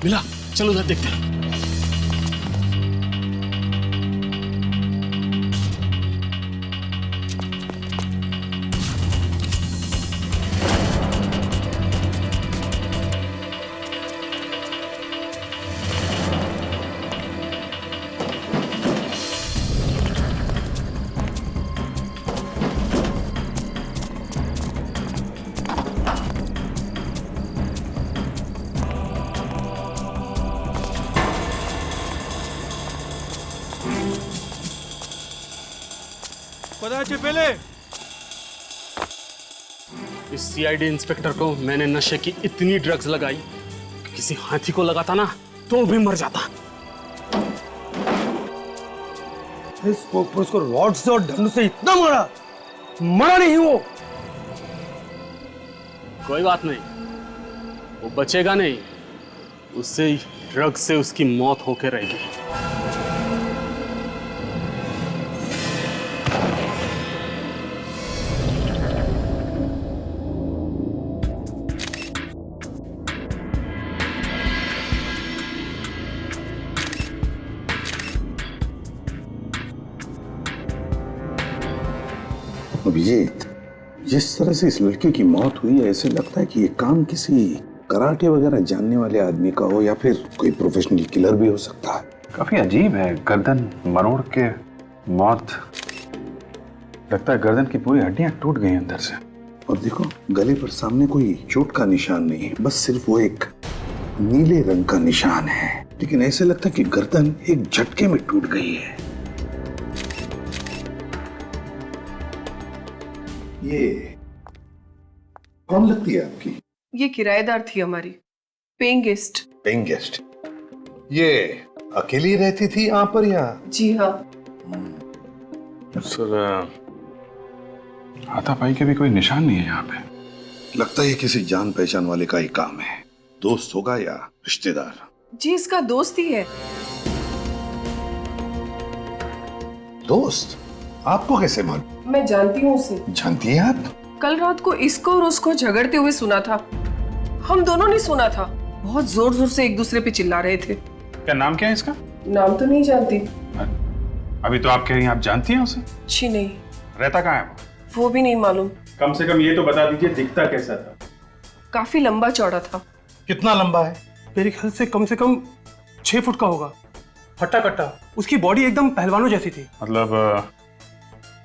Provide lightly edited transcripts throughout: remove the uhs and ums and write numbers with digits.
मिला, चलो उधर देखते हैं। पहले इस सीआईडी इंस्पेक्टर को मैंने नशे की इतनी ड्रग्स लगाई कि किसी हाथी को लगाता ना तो भी मर जाता। उसको रॉड से और डंडों से इतना मारा, मरा नहीं वो। कोई बात नहीं, वो बचेगा नहीं, उससे ड्रग्स से उसकी मौत होके रहेगी। अभिजीत, जिस तरह से इस लड़के की मौत हुई है, ऐसे लगता है कि ये काम किसी कराटे वगैरह जानने वाले आदमी का हो या फिर कोई प्रोफेशनल किलर भी हो सकता है। काफी अजीब है, गर्दन मरोड़ के मौत। लगता है गर्दन की पूरी हड्डियां टूट गई अंदर से। और देखो, गले पर सामने कोई चोट का निशान नहीं है, बस सिर्फ वो एक नीले रंग का निशान है। लेकिन ऐसे लगता है कि गर्दन एक झटके में टूट गई है। ये कौन लगती है आपकी? ये किराएदार थी हमारी, पेइंग गेस्ट। Paying guest? ये अकेली रहती थी यहाँ पर या? जी हाँ। सर, हाथापाई के भी कोई निशान नहीं है यहाँ पे। लगता है ये किसी जान पहचान वाले का ही काम है। दोस्त होगा या रिश्तेदार? जी, इसका दोस्त ही है। दोस्त? आपको कैसे मालूम? मैं जानती हूँ उसे। जानती हैं आप? कल रात को इसको और उसको झगड़ते हुए सुना था। हम दोनों ने सुना था। बहुत जोर जोर से एक दूसरे पे चिल्ला रहे थे। क्या नाम क्या है इसका? नाम तो नहीं जानती। अभी तो आप कह रही हैं आप जानती हैं उसे? जी नहीं। रहता कहाँ है वो भी नहीं मालूम। कम से कम ये तो बता दीजिए, दिखता कैसा था? काफी लंबा चौड़ा था। कितना लंबा है? मेरे ख्याल से कम 6 फुट का होगा। हट्टा कट्टा, उसकी बॉडी एकदम पहलवानों जैसी थी। मतलब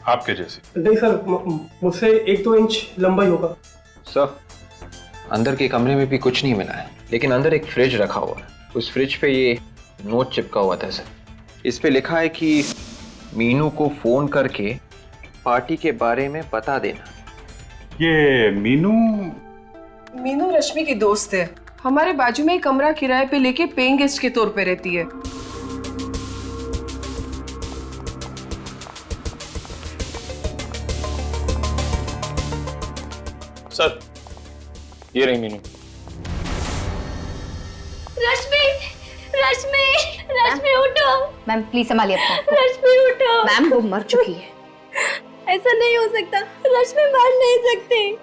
आपके जैसी? नहीं सर, मुझसे 1-2 इंच लंबा ही होगा। सर, अंदर के कमरे में भी कुछ नहीं मिला है, लेकिन अंदर एक फ्रिज रखा हुआ है। उस फ्रिज पे ये नोट चिपका हुआ था सर। इस पे लिखा है कि मीनू को फोन करके पार्टी के बारे में बता देना। ये मीनू रश्मि की दोस्त है। हमारे बाजू में एक कमरा किराए पे लेके पेइंग गेस्ट के तौर पे रहती है। सर, ये रही मीनू। रश्मि, रश्मि, रश्मि उठो। मैम प्लीज संभालिए अपने आप को। रश्मि उठो। मैम वो मर चुकी है। ऐसा नहीं हो सकता, रश्मि मर नहीं सकती।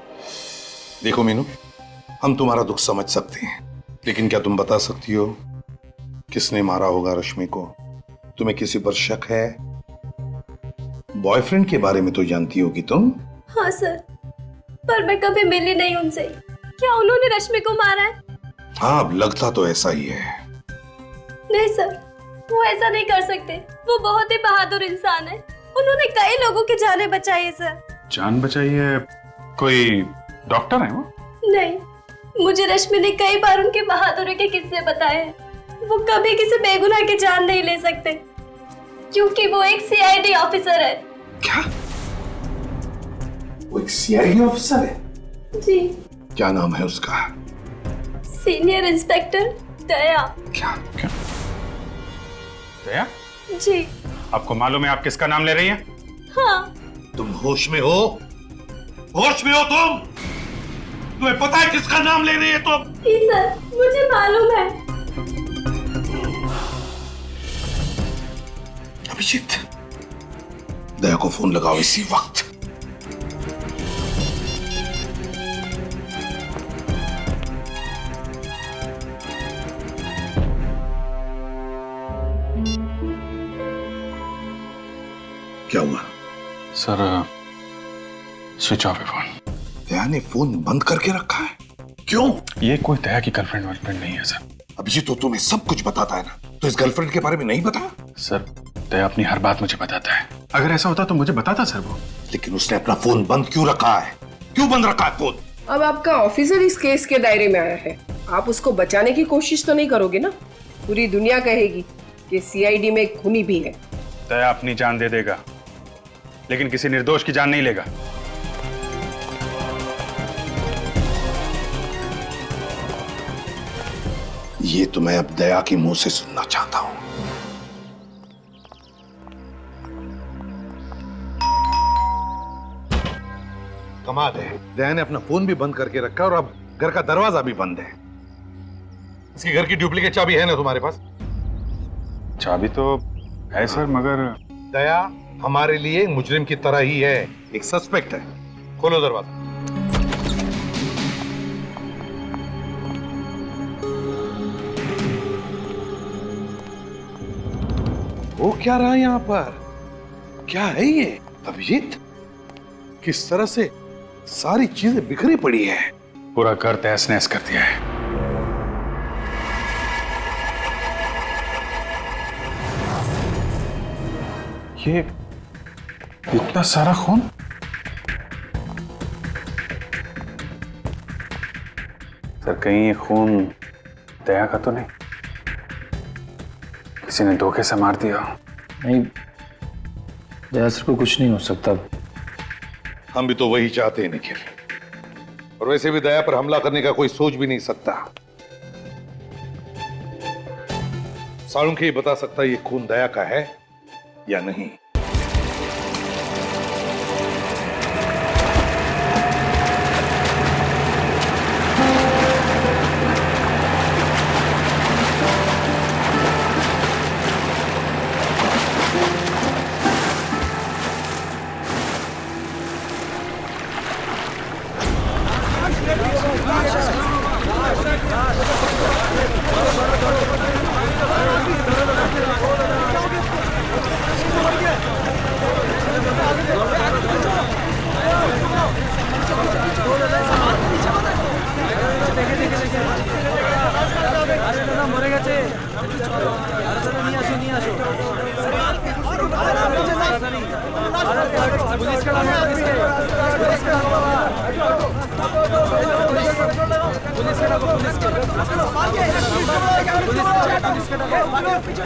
देखो मीनू, हम तुम्हारा दुख समझ सकते हैं, लेकिन क्या तुम बता सकती हो किसने मारा होगा रश्मि को? तुम्हें किसी पर शक है? बॉयफ्रेंड के बारे में तो जानती होगी तुम। हाँ सर, पर मैं कभी मिली नहीं उनसे। क्या उन्होंने रश्मि को मारा है? हाँ, अब लगता तो ऐसा ही है। नहीं सर, वो ऐसा नहीं कर सकते। वो बहुत ही बहादुर इंसान है। उन्होंने कई लोगों की जानें बचाई है सर। जान बचाई है? कोई डॉक्टर है वो? नहीं, मुझे रश्मि ने कई बार उनके बहादुरी के किस्से बताए हैं। वो कभी किसी बेगुनाह की जान नहीं ले सकते, क्योंकि वो एक सीआईडी ऑफिसर है। क्या? वो एक सीआईडी ऑफिसर है? जी। क्या नाम है उसका? सीनियर इंस्पेक्टर दया। क्या? दया? जी। आपको मालूम है आप किसका नाम ले रही हैं? हाँ। तुम होश में हो? होश में हो तुम? तुम्हें पता है किसका नाम ले रही है तुम? जी सर, मुझे मालूम है। अभिजीत, दया को फोन लगाओ इसी वक्त। क्या हुआ? सर स्विच ऑफ है फोन। दया ने फोन बंद करके रखा है? क्यों? ये कोई दया की गर्लफ्रेंड वर्लफ्रेंड नहीं है सर। अभिजीत तो तुम्हें सब कुछ बताता है ना, तो इस गर्लफ्रेंड के बारे में नहीं बता? सर दया अपनी हर बात मुझे बताता है। अगर ऐसा होता तो मुझे बताता सर वो। लेकिन उसने अपना फोन बंद क्यों रखा है? क्यों बंद रखा है फोन? अब आपका ऑफिसर इस केस के दायरे में आया है, आप उसको बचाने की कोशिश तो नहीं करोगे ना? पूरी दुनिया कहेगी कि सीआईडी में एक खूनी भी है। दया अपनी जान दे देगा, लेकिन किसी निर्दोष की जान नहीं लेगा। ये तो मैं अब दया के मुंह से सुनना चाहता हूं। कमाल है, दया ने अपना फोन भी बंद करके रखा और अब घर का दरवाजा भी बंद है। इसके घर की डुप्लीकेट चाबी है ना तुम्हारे पास? चाबी तो है सर, मगर दया हमारे लिए मुजरिम की तरह ही है, एक सस्पेक्ट है। खोलो दरवाजा। वो क्या रहा यहाँ पर? क्या है ये अभिजीत? किस तरह से सारी चीजें बिखरी पड़ी है। पूरा घर तहस नहस कर दिया है। ये इतना सारा खून? सर कहीं ये खून दया का तो नहीं? किसी ने धोखे से मार दिया? नहीं, दया सर को कुछ नहीं हो सकता। हम भी तो वही चाहते हैं निखिल, और वैसे भी दया पर हमला करने का कोई सोच भी नहीं सकता। साळुंखे ही बता सकता ये खून दया का है या नहीं।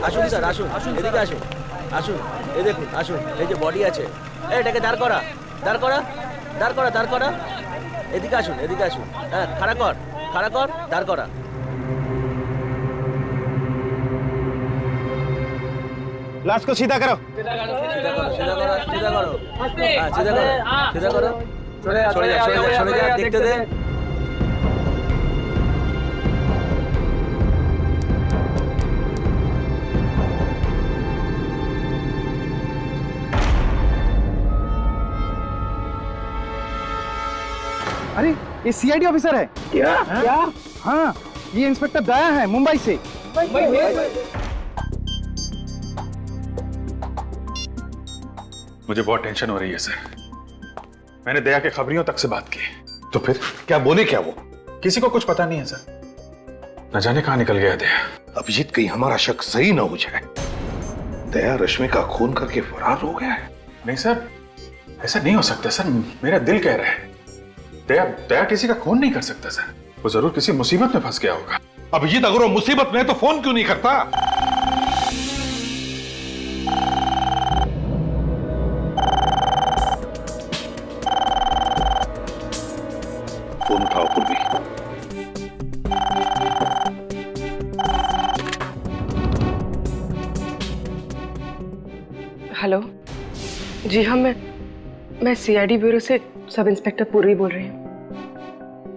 আসুন স্যার, আসুন, এদিকে আসুন, আসুন, এই দেখুন, আসুন, এই যে বডি আছে, এটাকে দাঁড় করা, দাঁড় করা, দাঁড় করা, দাঁড় করা, এদিকে আসুন, এদিকে আসুন, হ্যাঁ, খাড়া কর, দাঁড় করা। लाश को सीधा करो। सीधा करो, सीधा करो, सीधा करो, सीधा करो, हाँ, सीधा करो, सीधा करो, सरे जा, देखते दे। अरे ये सीआईडी ऑफिसर है। क्या? हाँ, ये इंस्पेक्टर दया है, मुंबई से। मुझे बहुत टेंशन हो रही है सर। मैंने दया के खबरियों तक से बात की। तो फिर क्या बोले? क्या वो? किसी को कुछ पता नहीं है सर। न जाने कहां निकल गया दया। अभिजीत कहीं हमारा शक सही ना हो जाए, दया रश्मि का खून करके फरार हो गया है। नहीं सर, ऐसा नहीं हो सकता सर। मेरा दिल कह रहा है दया किसी का खून नहीं कर सकता सर। वो जरूर किसी मुसीबत में फंस गया होगा। अभिजीत अगर वो मुसीबत में है तो फोन क्यों नहीं करता? फोन उठाओ पूर्वी। हेलो जी हाँ, मैं सीआईडी ब्यूरो से सब इंस्पेक्टर पूर्वी बोल रही हूँ।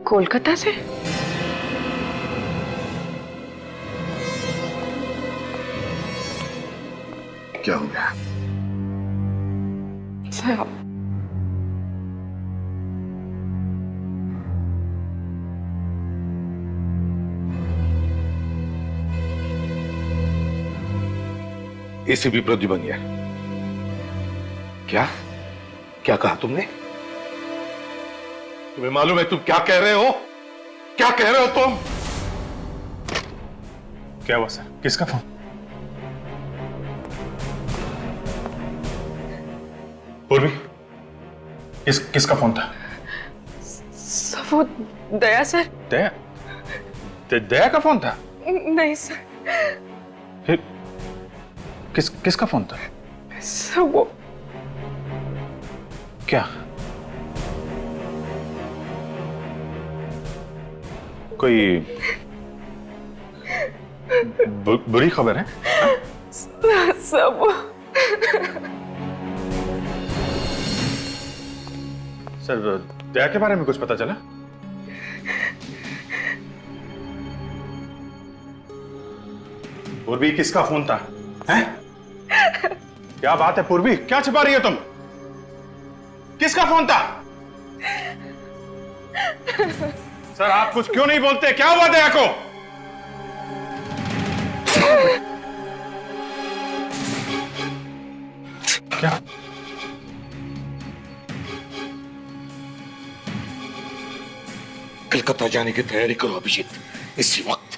कोलकाता से? क्या हो गया? सर एसीपी प्रद्युमन, क्या क्या कहा तुमने? तुम्हें मालूम है तुम क्या कह रहे हो? क्या कह रहे हो तुम? क्या हुआ सर? किसका फोन? पूर्वी, किसका फोन था? वो दया सर। दया? दया का फोन था? नहीं सर। फिर किसका फोन था? सर वो क्या? कोई बुरी खबर है? सर वो सर, दया के बारे में कुछ पता चला? पूर्वी, किसका फोन था? हैं? क्या बात है पूर्वी, क्या छिपा रही है तुम? किसका फोन था? सर, आप कुछ क्यों नहीं बोलते? क्या हुआ दया को? क्या? कलकत्ता जाने की तैयारी करो अभिजीत, इसी वक्त।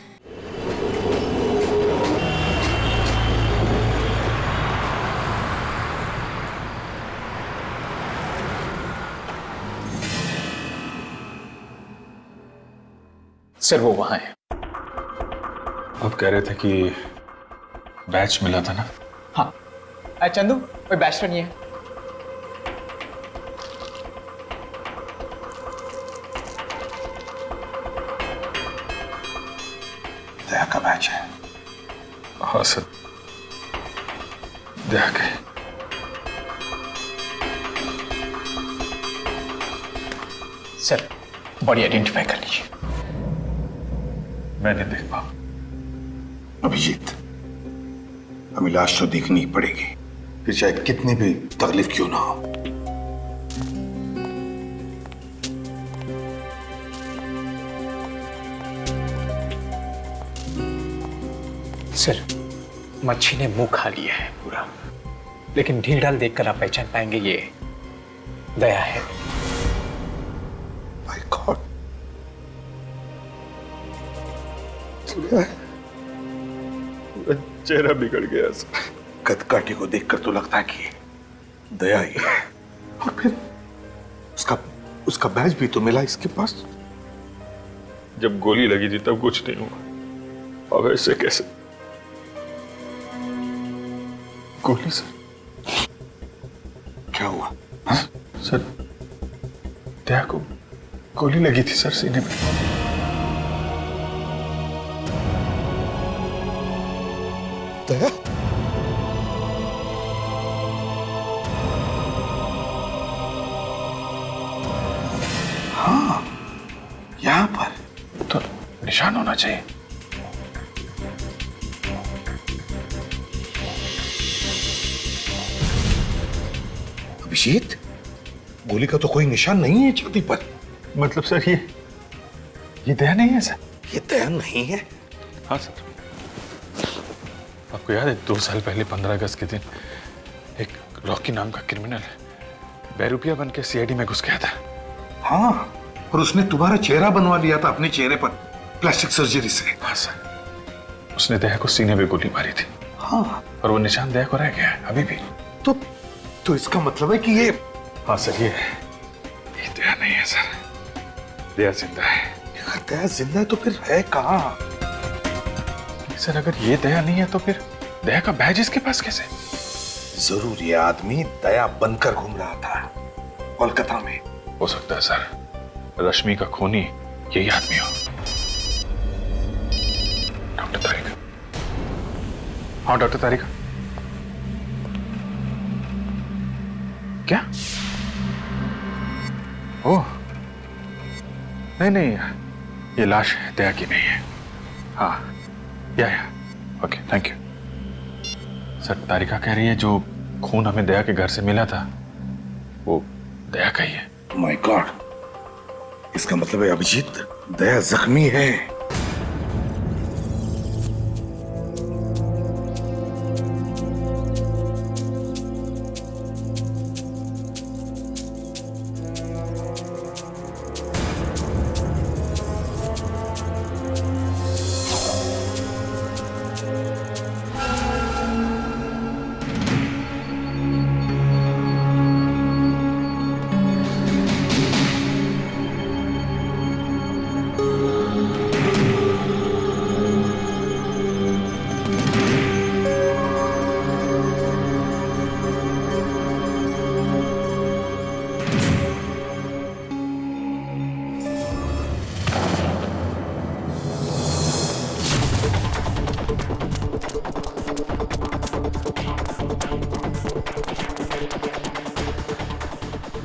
सर वो वहां है। आप कह रहे थे कि बैच मिला था ना? हाँ चंदू, कोई बैच तो नहीं है। दया का बैच है। हाँ सर, दया के। सर बॉडी आइडेंटिफाई कर लीजिए। मैं नहीं देख पाऊं। अभिजीत, हमें लाश तो देखनी ही पड़ेगी, फिर चाहे कितनी भी तकलीफ क्यों ना हो। सर मच्छी ने मुंह खा लिया है पूरा, लेकिन ढील ढाल देखकर आप पहचान पाएंगे ये दया है। माय गॉड, चेहरा बिगड़ गया सर। कदकाठी को देखकर तो लगता है कि दया ही है, और फिर उसका बैज भी तो मिला इसके पास। जब गोली लगी थी तब कुछ नहीं हुआ, अब ऐसे कैसे? गोली सर? क्या हुआ? हाँ? सर, दया को गोली लगी थी सर, सीने में। दया? हाँ, यहां पर तो निशान होना चाहिए। अभिजीत, गोली का तो कोई निशान नहीं है छाती पर। मतलब सर ये दया नहीं है सर? ये दया नहीं है? हाँ सर। आपको याद है 2 साल पहले 15 अगस्त के दिन एक रॉकी नाम का क्रिमिनल बेरुपिया बन के सीआईडी में घुस गया था? हाँ, और उसने तुम्हारा चेहरा बनवा लिया था अपने चेहरे पर प्लास्टिक सर्जरी से। हाँ सर, उसने दया को सीने में गोली मारी थी। हाँ, और वो निशान दया को रह गया है अभी भी। तो इसका मतलब है कि ये... हाँ सर, ये दया नहीं है सर, दया जिंदा है। यार, दया जिंदा है तो फिर है कहाँ? सर अगर ये दया नहीं है तो फिर दया का बैज इसके पास कैसे? जरूर ये आदमी दया बनकर घूम रहा था कोलकाता में। हो सकता है सर, रश्मि का खूनी यही आदमी हो। डॉक्टर तारिका। हाँ डॉक्टर तारिका। क्या? ओह नहीं, ये लाश दया की नहीं है। हाँ या ओके, थैंक यू सर। तारिका कह रही है जो खून हमें दया के घर से मिला था वो दया का ही है। माय गॉड, इसका मतलब है अभिजीत, दया जख्मी है।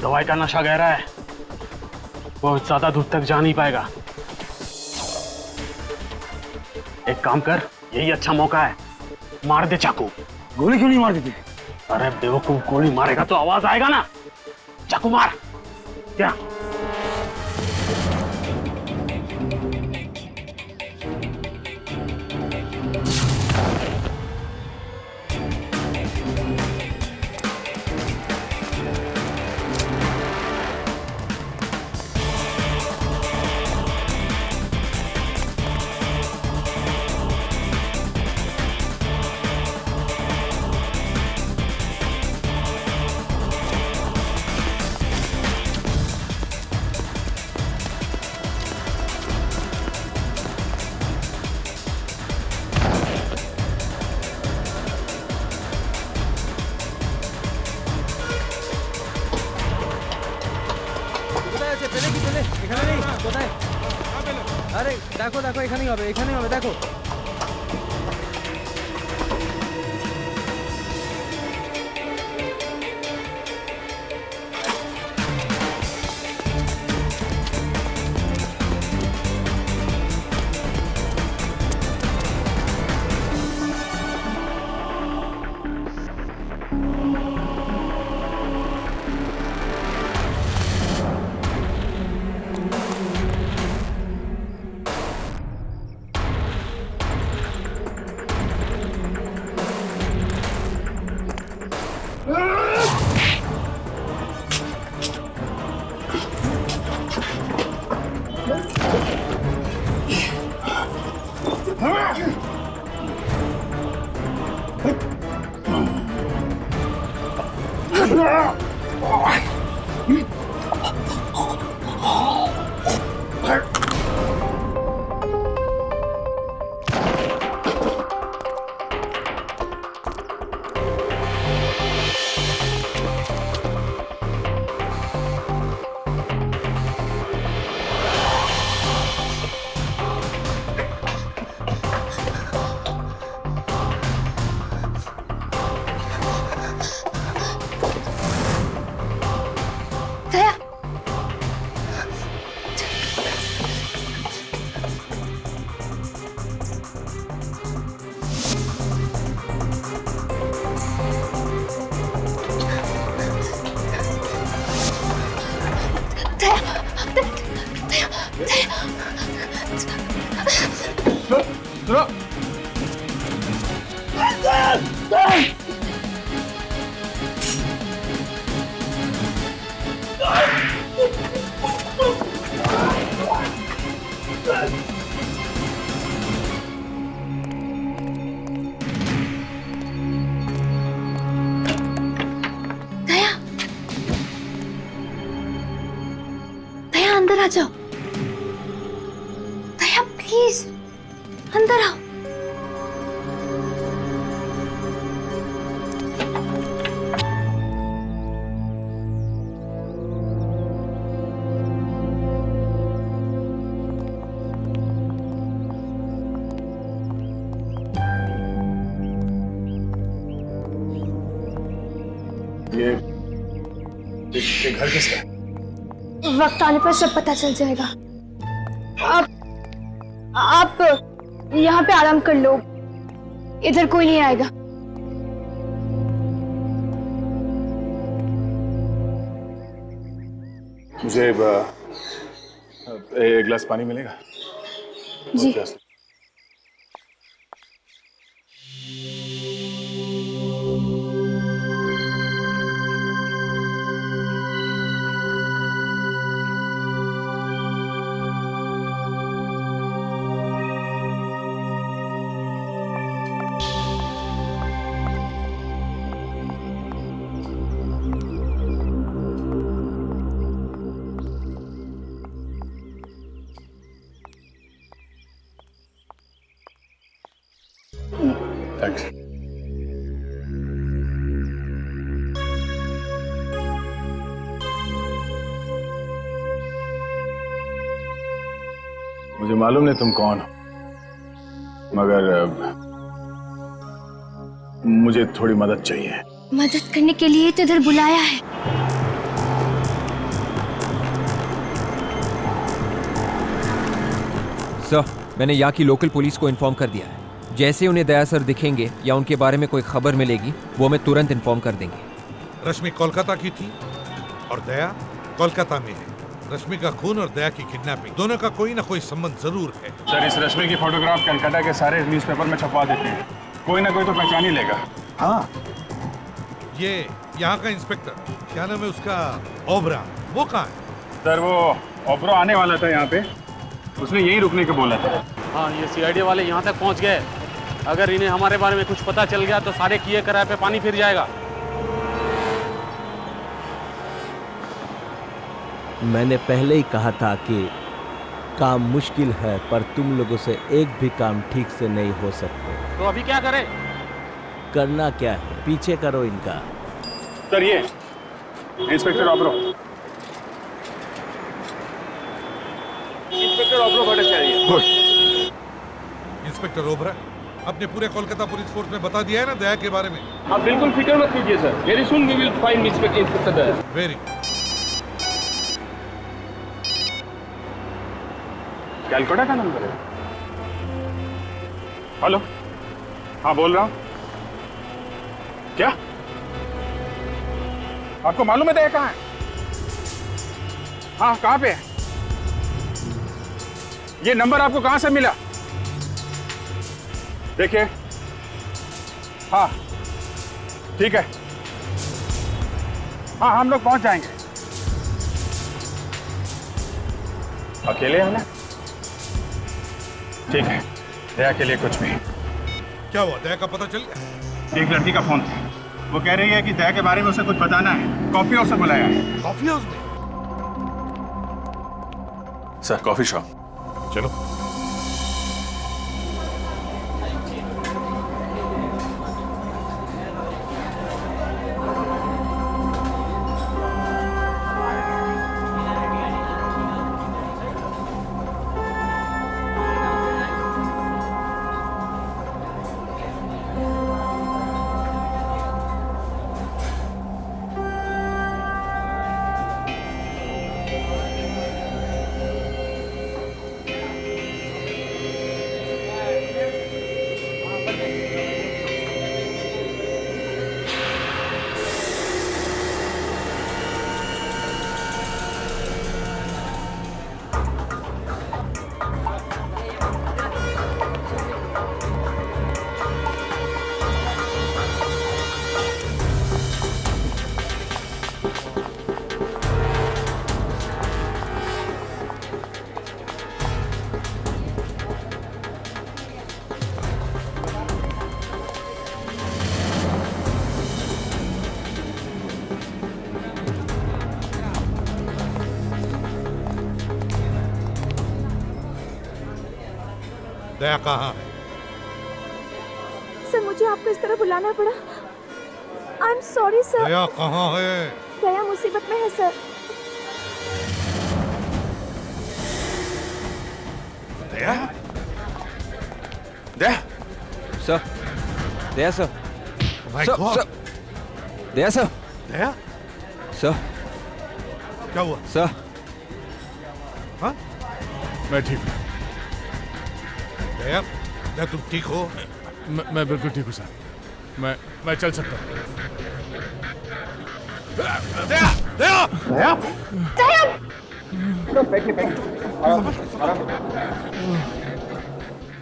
दवाई का नशा गहरा है, बहुत ज्यादा दूर तक जा नहीं पाएगा। एक काम कर, यही अच्छा मौका है, मार दे चाकू। गोली क्यों नहीं मार देते? अरे बेवकूफ, गोली मारेगा तो आवाज आएगा ना। चाकू मार। क्या? আরে দেখো দেখো, এখানেই হবে, এখানেই হবে, দেখো। अंदर आ जाओ। दया प्लीज अंदर आओ। ये घर किसका है? वक्त आने पर सब पता चल जाएगा। आप यहाँ पे आराम कर लो, इधर कोई नहीं आएगा। मुझे एक गिलास पानी मिलेगा? जी। थैंक्स। मुझे मालूम नहीं तुम कौन हो, मगर मुझे थोड़ी मदद चाहिए। मदद करने के लिए तो इधर बुलाया है। मैंने यहाँ की लोकल पुलिस को इन्फॉर्म कर दिया है। जैसे उन्हें दया सर दिखेंगे या उनके बारे में कोई खबर मिलेगी वो हमें तुरंत इन्फॉर्म कर देंगे। रश्मि कोलकाता की थी और दया कोलकाता में है। रश्मि का खून और दया की किडनैपिंग दोनों का कोई ना कोई संबंध जरूर है। सर इस रश्मि की फोटोग्राफ कलकत्ता के सारे न्यूज़पेपर में छपवा देते हैं, कोई ना कोई तो पहचान ही लेगा। हाँ, ये यहाँ का इंस्पेक्टर, क्या नाम है उसका, ओबरा, वो कहाँ है? सर वो ओब्रो आने वाला था यहाँ पे, उसने यहीं रुकने को बोला था। हाँ, ये सीआईडी वाले यहाँ तक पहुँच गए। अगर इन्हें हमारे बारे में कुछ पता चल गया तो सारे किए कराए पे पानी फिर जाएगा। मैंने पहले ही कहा था कि काम मुश्किल है, पर तुम लोगों से एक भी काम ठीक से नहीं हो सकते। तो अभी क्या करें? करना क्या है, पीछे करो इनका। सर ये inspector Obro. Inspector Obro Bhattacharya. Good. Inspector Obra अपने पूरे कोलकाता पुलिस फोर्स में बता दिया है ना दया के बारे में? आप बिल्कुल फिक्र मत कीजिए sir, very soon we will find inspector Daya. Very. Calcutta का नंबर है। हेलो, हाँ बोल रहा हूँ। क्या आपको मालूम है दया कहाँ है? हाँ कहाँ पे है? ये नंबर आपको कहाँ से मिला? देखिए, हाँ ठीक है, हाँ हम लोग पहुंच जाएंगे। अकेले आना? ठीक है, दया के लिए कुछ भी। क्या हुआ, दया का पता चल गया? एक लड़की का फोन था, वो कह रही है कि दया के बारे में उसे कुछ बताना है, कॉफी हाउस से बुलाया है। कॉफी हाउस में? Sir coffee shop. चलो। दया कहाँ है? सर मुझे आपको इस तरह बुलाना पड़ा। I am sorry sir. Daya कहाँ है? दया मुसीबत में है sir. Daya? Daya sir, Daya sir, My sir, God! Sir, Daya sir, Daya? Sir, क्या हुआ? सर, हाँ? मैं ठीक हूँ। दया, दया तुम ठीक हो? मैं बिल्कुल ठीक हूँ सर, मैं चल सकता हूँ। दया! दया! दया!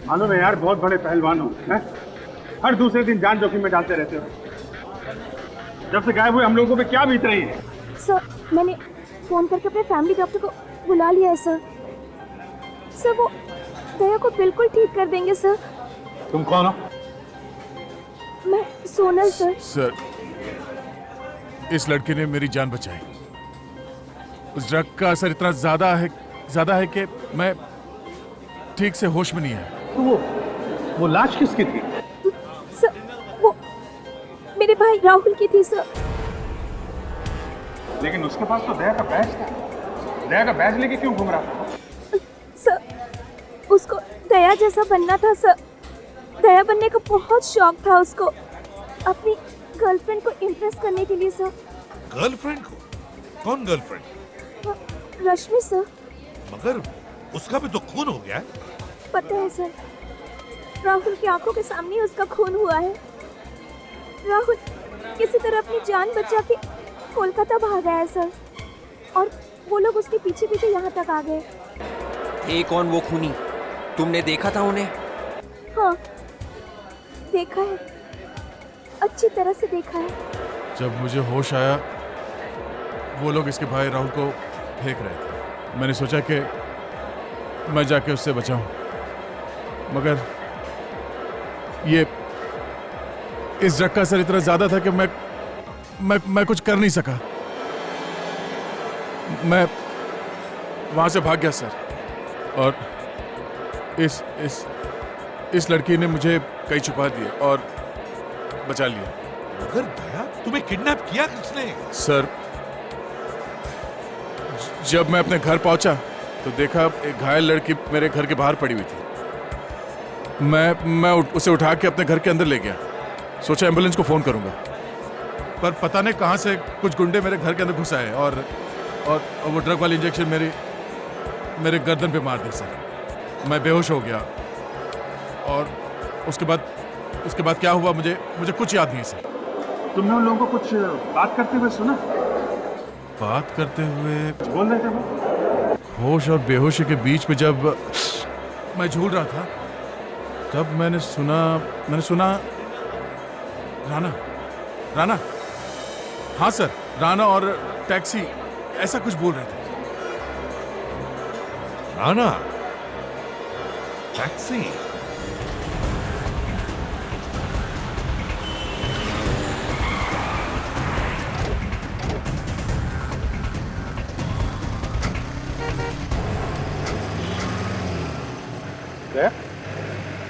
मालूम है यार, बहुत बड़े पहलवान हो, हैं? हर दूसरे दिन जान जोखिम में डालते रहते हो। जब से गायब हुए हम लोगों पे क्या बीत रही है? सर मैंने फोन करके अपने फैमिली डॉक्टर को बुला लिया है सर। सर वो दया को बिल्कुल ठीक कर देंगे सर। तुम कौन हो? मैं सोनल सर। सर इस लड़के ने मेरी जान बचाई। उस ड्रग का असर इतना ज्यादा है कि मैं ठीक से होश में नहीं आया। तो वो लाश किसकी थी? सर वो मेरे भाई राहुल की थी सर। लेकिन उसके पास तो दया का बैज था। दया का बैज लेके क्यों घूम रहा था? सर उसको दया जैसा बनना था सर। दया बनने का बहुत शौक था उसको, अपनी गर्लफ्रेंड को इम्प्रेस करने के लिए सर। गर्लफ्रेंड को? कौन गर्लफ्रेंड? रश्मि सर। मगर उसका भी तो खून हो गया है। पता है सर, राहुल की आंखों के सामने ही उसका खून हुआ है। राहुल किसी तरह अपनी जान बचा के कोलकाता भागा है सर, और वो लोग उसके पीछे पीछे यहाँ तक आ गए। ये कौन वो खूनी? तुमने देखा था उन्हें? हाँ, देखा है, अच्छी तरह से देखा है। जब मुझे होश आया वो लोग इसके भाई राहुल को फेंक रहे थे। मैंने सोचा कि मैं जाके उससे बचाऊं, मगर ये इस ड्रग का असर इतना ज्यादा था कि मैं कुछ कर नहीं सका। मैं वहां से भाग गया सर, और इस लड़की ने मुझे कहीं छुपा दिया और बचा लिया। मगर दया, तुम्हें किडनैप किया किसने? सर, जब मैं अपने घर पहुंचा तो देखा एक घायल लड़की मेरे घर के बाहर पड़ी हुई थी। मैं उसे उठा के अपने घर के अंदर ले गया, सोचा एम्बुलेंस को फोन करूंगा, पर पता नहीं कहां से कुछ गुंडे मेरे घर के अंदर घुस आए और वो ड्रग वाली इंजेक्शन मेरे गर्दन पे मार दी सर। मैं बेहोश हो गया, और उसके बाद क्या हुआ मुझे कुछ याद नहीं सर। तुमने उन लोगों को कुछ बात करते हुए सुना? बात करते हुए बोल रहे थे वो? होश और बेहोशी के बीच में जब मैं झूल रहा था, तब मैंने सुना राना, हाँ सर, राना और टैक्सी ऐसा कुछ बोल रहे थे। राना, टैक्सी।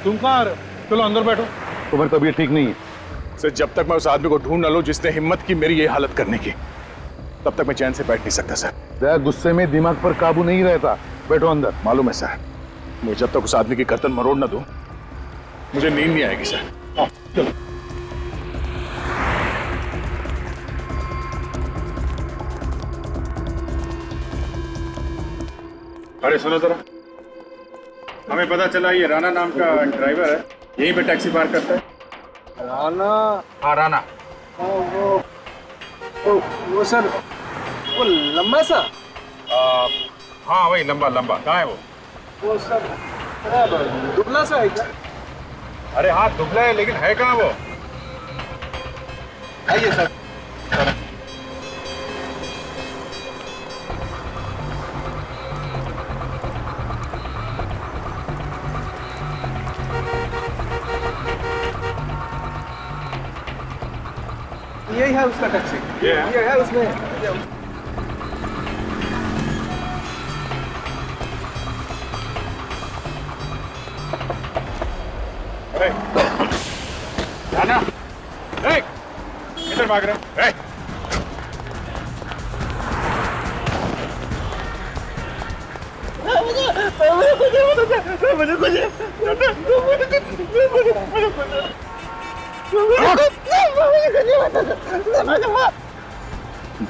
तुम कहाँ आ रहे हो? चलो अंदर बैठो। तुम्हारी तबीयत ठीक नहीं है। सर, जब तक मैं उस आदमी को ढूंढ न लूं जिसने हिम्मत की मेरी ये हालत करने की, तब तक मैं चैन से बैठ नहीं सकता सर। दया, गुस्से में दिमाग पर काबू नहीं रहता। बैठो अंदर। मालूम है सर, मुझे जब तक उस आदमी की गर्दन मरोड़ न दूं, मुझे नींद नहीं आएगी सर। चलो। अरे सुनो जरा, हमें पता चला ये राणा नाम का ड्राइवर है, यहीं पे टैक्सी पार्क करता है। राणा? हाँ, राणा। वो सर, वो लंबा सा? हाँ वही लंबा। कहाँ है वो? वो सर दुबला सा है क्या? अरे हाँ दुबला है, लेकिन है कहाँ वो? आइए सर। यही है उसका टैक्सी। ये है उसमें। राणा, किधर भाग रहे हैं?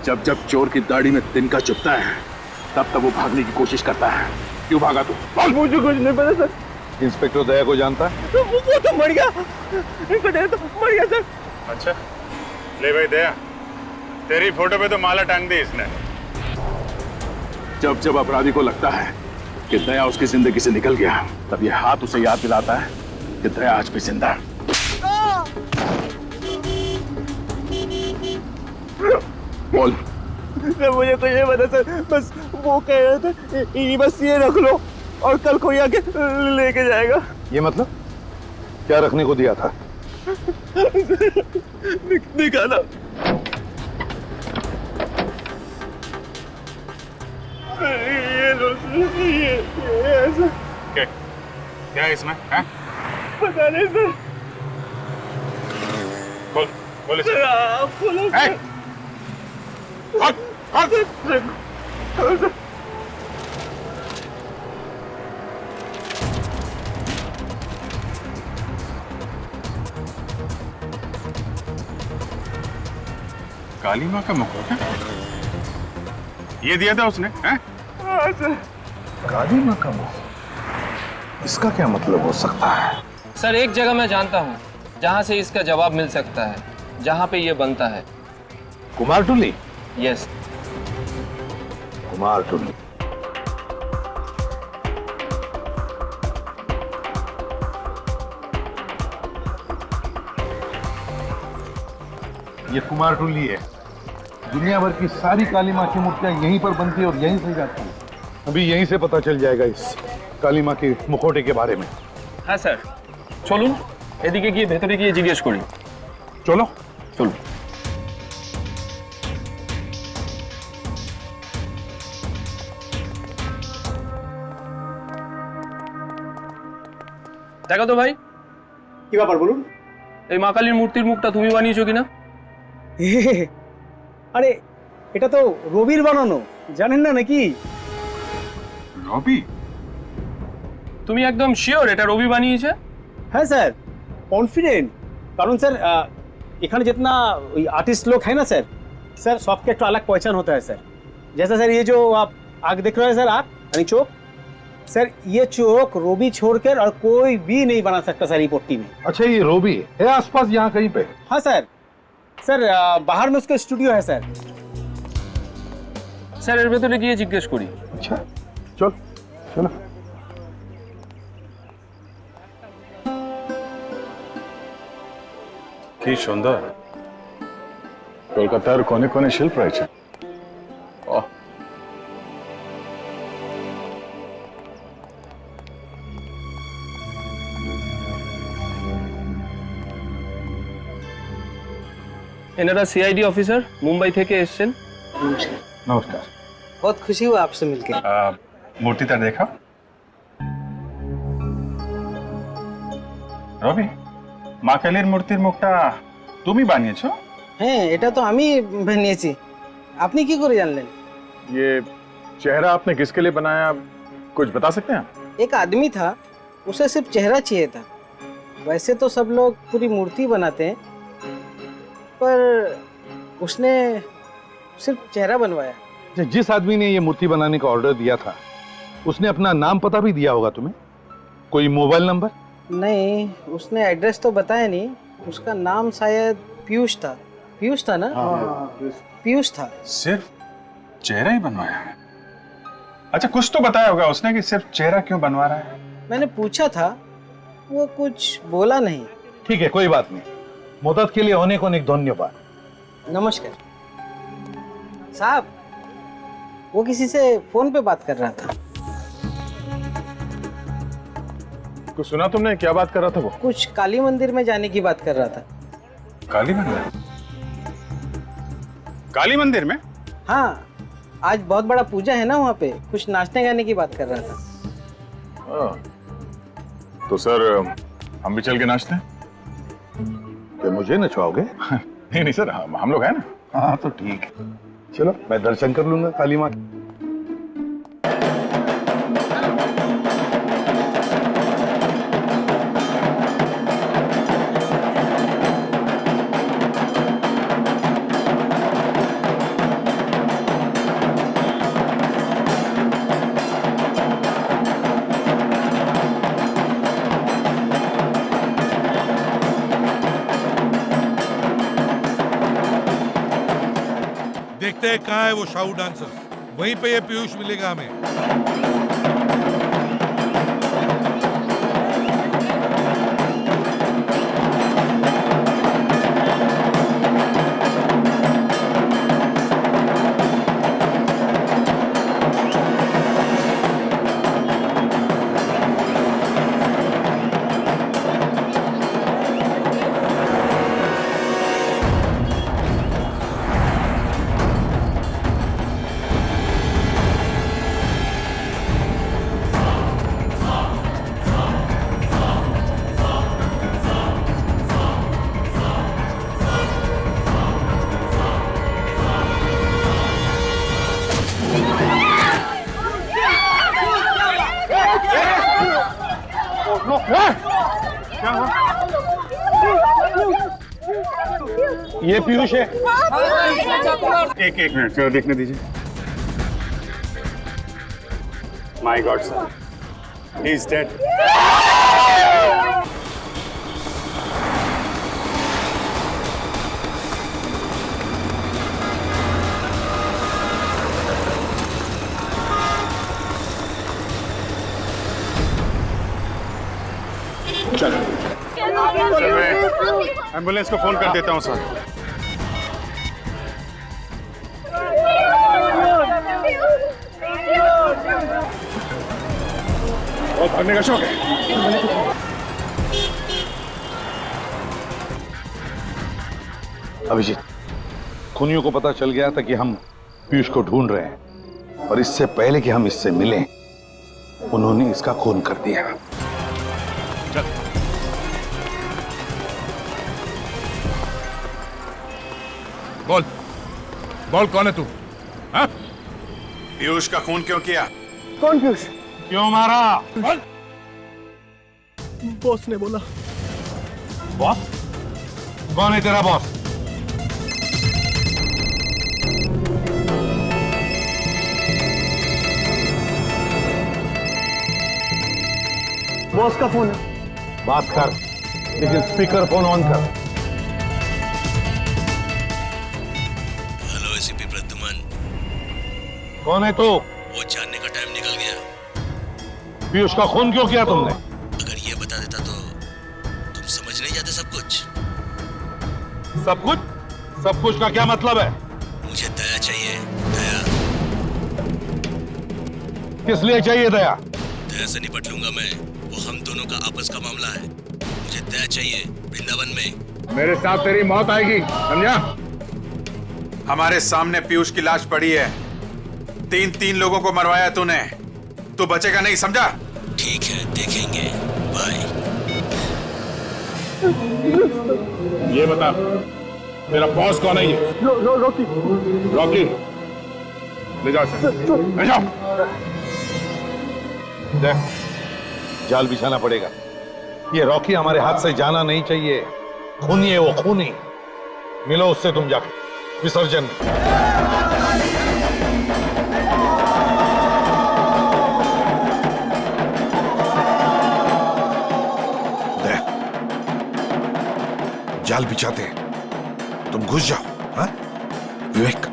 जब जब चोर की दाढ़ी में तिनका चुभता है, तब तब वो भागने की कोशिश करता है। क्यों भागा तू? मुझे कुछ नहीं पता सर। इंस्पेक्टर दया को जानता है? वो तो मर गया। इंस्पेक्टर तो मर गया सर। अच्छा, ले भाई दया, तेरी फोटो पे तो माला टांग दी इसने। जब जब अपराधी को लगता है कि दया उसकी जिंदगी से निकल गया, तब ये हाथ उसे याद दिलाता है कि दया आज भी जिंदा है। बोल। मुझे कुछ नहीं पता सर, बस वो कह रहे थे बस ये रख लो और कल कोई आके लेके जाएगा। ये मतलब क्या रखने को दिया था? निकाला। ये लो, ये ऐसा। क्या है इसमें? है? पता नहीं सर। बोल इसे। आप बोलो सर। काली माँ का मुकुट है? ये दिया था उसने? हैं? काली माँ का मुकुट? इसका क्या मतलब हो सकता है? सर एक जगह मैं जानता हूँ जहाँ से इसका जवाब मिल सकता है, जहाँ पे ये बनता है। कुमारटुली? यस। कुमारटुली। ये कुमारटुली है। दुनिया भर की सारी काली माँ की मूर्तियां यहीं पर बनती है और यहीं से जाती है। अभी यहीं से पता चल जाएगा इस काली माँ के मुखौटे के बारे में। हाँ सर, चलून এদিকে গিয়ে ভেতরে গিয়ে জিজ্ঞেস করি। चलो চলুন। দেখো তো ভাই, কি ব্যাপার বলুন? এই মা কালীর মূর্তির মুখটা তুমি বানিয়েছো কিনা? আরে এটা তো রবির বানানো, জানেন না নাকি? রবি? তুমি একদম শিওর এটা রবি বানিয়েছে? हाँ सर, कॉन्फिडेंट। कारण सर इखाने जितना आर्टिस्ट लोग हैं ना सर, सबके एक अलग पहचान होता है सर। जैसा सर ये जो आप आग देख रहे हैं सर, आग यानी चौक, सर ये चौक रोबी छोड़कर और कोई भी नहीं बना सकता सर ये पट्टी में। अच्छा, ये रोबी है आसपास यहाँ कहीं पे? हाँ सर, बाहर में उसका स्टूडियो है सर। স্যার এর ভেতরে গিয়ে জিজ্ঞেস করি। अच्छा चल चलो। কি সুন্দর, কলকাতার কোণে কোণে শিল্প রয়েছে। ওহ, এনারা সিআইডি অফিসার, মুম্বাই থেকে এসেছেন। नमस्कार। बहुत खुशी हुआ आपसे मिलकर। মূর্তিটা দেখা। রবি, মা কালীর মূর্তির মুখটা তুমি বানিয়েছো? হ্যাঁ, এটা তো আমি বানিয়েছি। আপনি কি করে জানলেন? ये चेहरा आपने किसके लिए बनाया, कुछ बता सकते हैं? एक आदमी था, उसे सिर्फ चेहरा चाहिए था। वैसे तो सब लोग पूरी मूर्ति बनाते हैं, पर उसने सिर्फ चेहरा बनवाया। जिस आदमी ने ये मूर्ति बनाने का ऑर्डर दिया था, उसने अपना नाम पता भी दिया होगा तुम्हें? कोई मोबाइल नंबर? नहीं, उसने एड्रेस तो बताया नहीं। उसका नाम शायद पीयूष था। पीयूष था ना? पीयूष था। सिर्फ चेहरा ही बनवाया है? अच्छा, कुछ तो बताया होगा उसने कि सिर्फ चेहरा क्यों बनवा रहा है? मैंने पूछा था, वो कुछ बोला नहीं। ठीक है, कोई बात नहीं। मदद के लिए अनेक अनेक धन्यवाद। नमस्कार साहब, वो किसी से फोन पे बात कर रहा था। कुछ सुना तुमने? क्या बात कर रहा था वो? कुछ काली मंदिर में जाने की बात कर रहा था। काली मंदिर? काली मंदिर में? हाँ, आज बहुत बड़ा पूजा है ना वहाँ पे, कुछ नाचने गाने की बात कर रहा था। तो सर हम भी चल के नाचते हैं? क्या मुझे नचवाओगे? नहीं नहीं सर, हम लोग हैं ना। हाँ तो ठीक है, चलो मैं दर्शन कर लूंगा काली माँ के। देखते हैं कहाँ है वो शाहू डांसर, वहीं पे ये पीयूष मिलेगा हमें। ये पीयूष है। एक मिनट जरा देखने दीजिए। My God sir, He is dead. Ambulance को फोन कर देता हूँ सर। बहुत भागने का शौक है। अभिजीत, खूनियों को पता चल गया था कि हम पीयूष को ढूंढ रहे हैं और इससे पहले कि हम इससे मिलें उन्होंने इसका खून कर दिया। बोल बोल, कौन है तू? हाँ? पीयूष का खून क्यों किया? कौन पीयूष? क्यों मारा? बोल। बॉस ने बोला। बॉस? कौन है तेरा बॉस? बॉस का फोन है। बात कर, लेकिन स्पीकर फोन ऑन कर। Hello ACP Pradyuman. कौन है तू? वो जानने का टाइम निकल गया। पीयूष का खून क्यों किया तुमने? अगर ये बता देता तो तुम समझ नहीं जाते सब कुछ। सब कुछ? सब कुछ का क्या मतलब है? मुझे दया चाहिए, दया। किस लिए चाहिए दया? दया से निपट लूंगा मैं, वो हम दोनों का आपस का मामला है। मुझे दया चाहिए वृंदावन में। मेरे साथ तेरी मौत आएगी, समझा? हमारे सामने पीयूष की लाश पड़ी है। 3 लोगों को मरवाया तूने, तू बचेगा नहीं, समझा? ठीक है, देखेंगे। बाय। ये बता, तेरा बॉस कौन है? ये रॉकी। रॉकी, ले जाओ इसे, ले जाओ। देख, जाल बिछाना पड़ेगा। ये रॉकी हमारे हाथ से जाना नहीं चाहिए। खूनी है वो, खूनी। मिलो उससे तुम जाके विसर्जन। जाल बिछाते हैं, तुम घुस जाओ। हाँ? विवेक,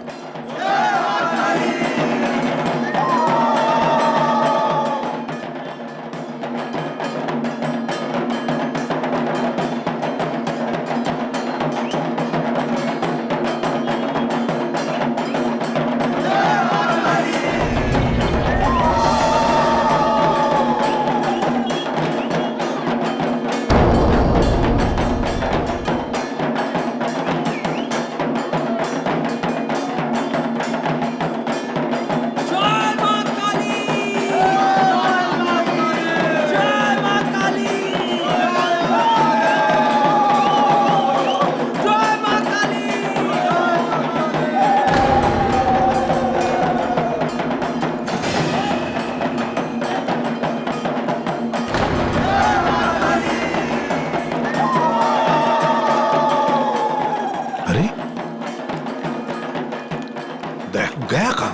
गया कहां?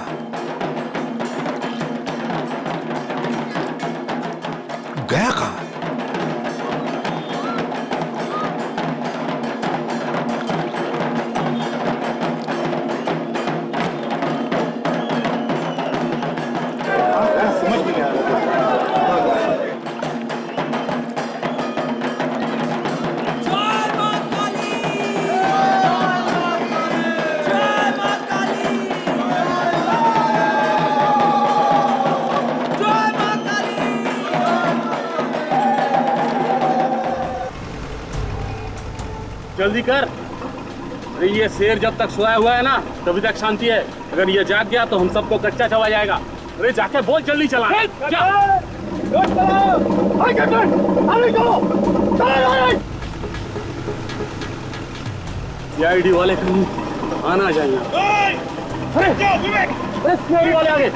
गया कहां? समझ में नहीं आ रहा। जल्दी कर। अरे ये शेर जब तक सोया हुआ है ना तभी तक शांति है। अगर ये जाग गया तो हम सबको कच्चा चबा जाएगा। अरे जाके बोल जल्दी चला। सीआईडी वाले कहीं आना चाहिए। अरे सीआईडी वाले आगे,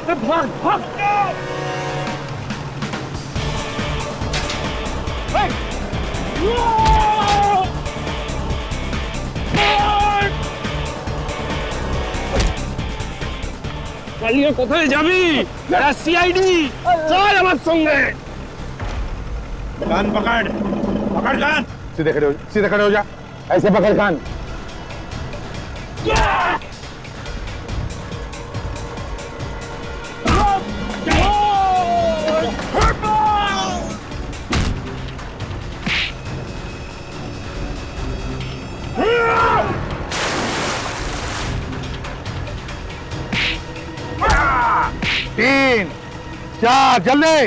भाग भाग। পালিয়ে কোথায় যাবি? এরা সিআইডি, চল আমার সঙ্গে। कान पकड़, पकड़ कान। सीधे खड़े हो जा, ऐसे पकड़ कान। तीन, चार, जल्दी।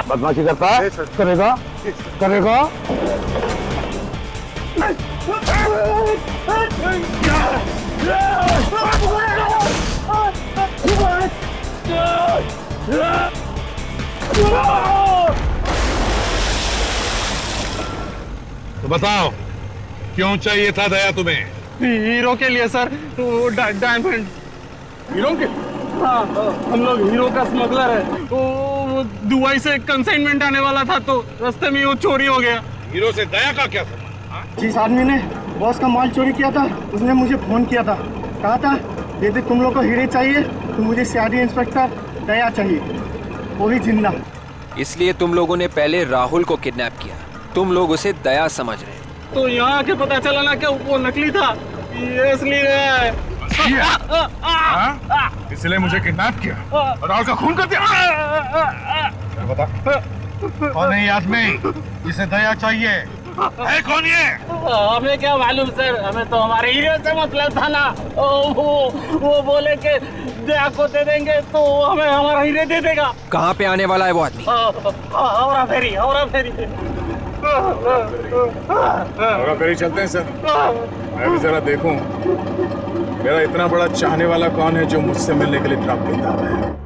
बदमाशी करता है? करेगा? करेगा? तो बताओ, क्यों चाहिए था दया तुम्हें? हीरो के लिए सर, वो डायमंड। हीरो के? हाँ, हम लोग हीरो का स्मगलर है। वो दुबई से कंसाइनमेंट आने वाला था, तो रास्ते में वो चोरी हो गया। हीरो से दया का क्या संबंध? जिस आदमी ने बॉस का माल चोरी किया था, उसने मुझे फोन किया था, कहा था यदि तुम लोग को हीरे चाहिए तो मुझे सीआईडी इंस्पेक्टर दया चाहिए, वो भी जिंदा। इसलिए तुम लोगों ने पहले राहुल को किडनैप किया, तुम लोग उसे दया समझ रहे। तो यहाँ आके पता चला ना कि वो नकली था, ये असली है। इसलिए मुझे किडनैप किया और राहुल का खून कर दिया। बता, कौन है ये आदमी जिसे दया चाहिए? है कौन ये? हमें क्या मालूम सर, हमें तो हमारे हीरो से मतलब था ना। वो बोले कि दया को दे देंगे तो हमें हमारा हीरे दे देगा। कहाँ पे आने वाला है वो आदमी? औरा फेरी, औरा फेरी। औरा फेरी चलते हैं सर, मैं भी जरा देखूं मेरा इतना बड़ा चाहने वाला कौन है जो मुझसे मिलने के लिए इतना बेताब है।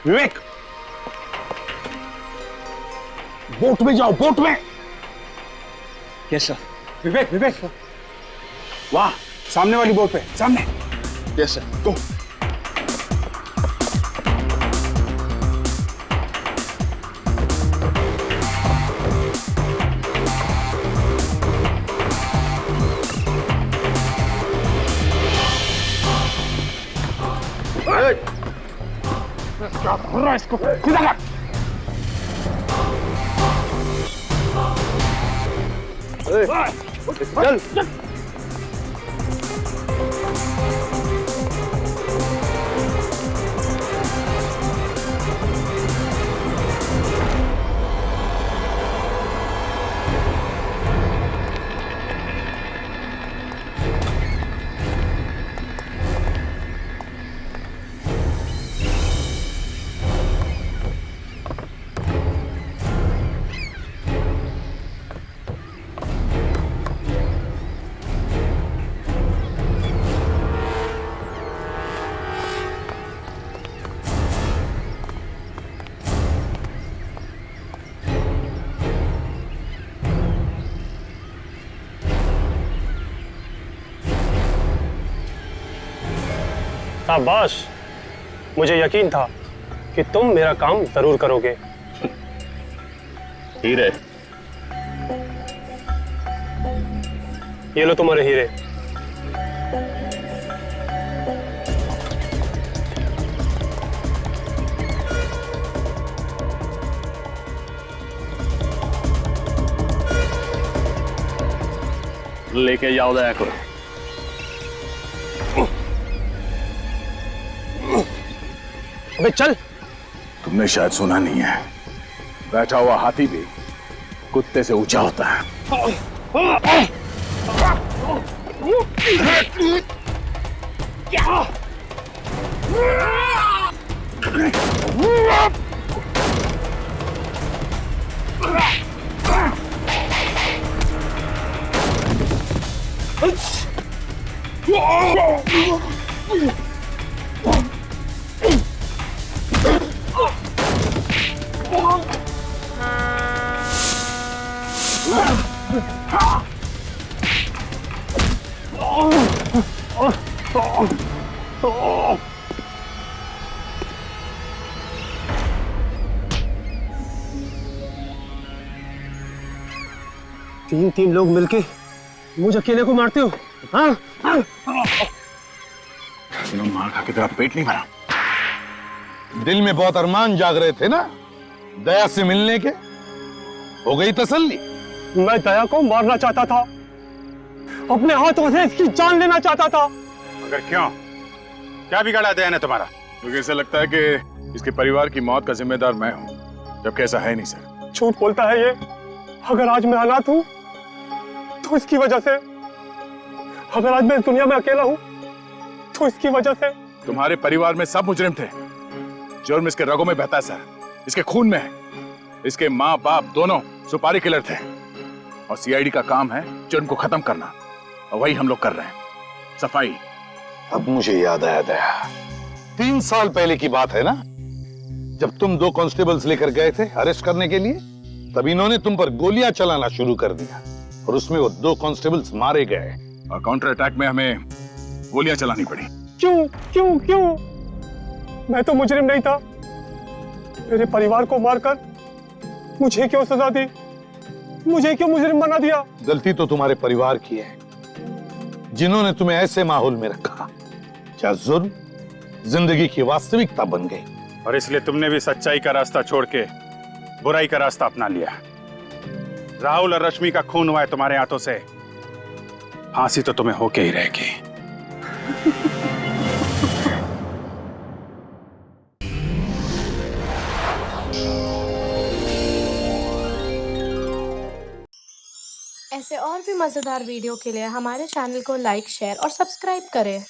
विवेक, बोट में जाओ, बोट में। Yes sir. विवेक, विवेक, वाह, सामने वाली बोट पे, सामने। Yes sir. गो। क्या कर रहा है इसको? सीधा कर। चल। शाबाश, मुझे यकीन था कि तुम मेरा काम जरूर करोगे। हीरे, ये लो तुम्हारे हीरे। लेके जाओ दया को। अबे चल। तुमने शायद सुना नहीं है, बैठा हुआ हाथी भी कुत्ते से ऊंचा होता है। तीन लोग मिलके मुझे अकेले को मारते हो? हाँ? मार खा के तेरा पेट नहीं भरा? दिल में बहुत अरमान जाग रहे थे ना दया से मिलने के, हो गई तसल्ली? मैं दया को मारना चाहता था, अपने हाथों से इसकी जान लेना चाहता था। मगर क्यों? क्या बिगाड़ा दया ने तुम्हारा? मुझे ऐसा लगता है कि इसके परिवार की मौत का जिम्मेदार मैं हूं, जबकि ऐसा है नहीं सर। झूठ बोलता है ये। अगर आज मैं अनाथ हूं तो इसकी वजह से, अगर आज मैं इस दुनिया में अकेला हूं तो इसकी वजह से। तुम्हारे परिवार में सब मुजरिम थे। जुर्म इसके रगों में बहता है सर, इसके खून में है। इसके माँ बाप दोनों सुपारी किलर थे और सीआईडी का काम है जुर्म को खत्म करना, और वही हम लोग कर रहे हैं, सफाई। अब मुझे याद आया दया, 3 साल पहले की बात है ना, जब तुम 2 कांस्टेबल्स लेकर गए थे अरेस्ट करने के लिए, तब इन्होंने तुम पर गोलियां चलाना शुरू कर दिया और उसमें वो 2 कांस्टेबल्स मारे गए और काउंटर अटैक में हमें गोलियां चलानी पड़ी। क्यों क्यों क्यों? मैं तो मुजरिम नहीं था। मेरे परिवार को मारकर मुझे क्यों सजा दी? मुझे क्यों मुजरिम बना दिया? गलती तो तुम्हारे परिवार की है, जिन्होंने तुम्हें ऐसे माहौल में रखा जहाँ जुर्म जिंदगी की वास्तविकता बन गई। और इसलिए तुमने भी सच्चाई का रास्ता छोड़ के बुराई का रास्ता अपना लिया। राहुल और रश्मि का खून हुआ है तुम्हारे हाथों से, फांसी तो तुम्हें होके ही रहेगी। ऐसे और भी मजेदार वीडियो के लिए हमारे चैनल को लाइक, शेयर और सब्सक्राइब करें।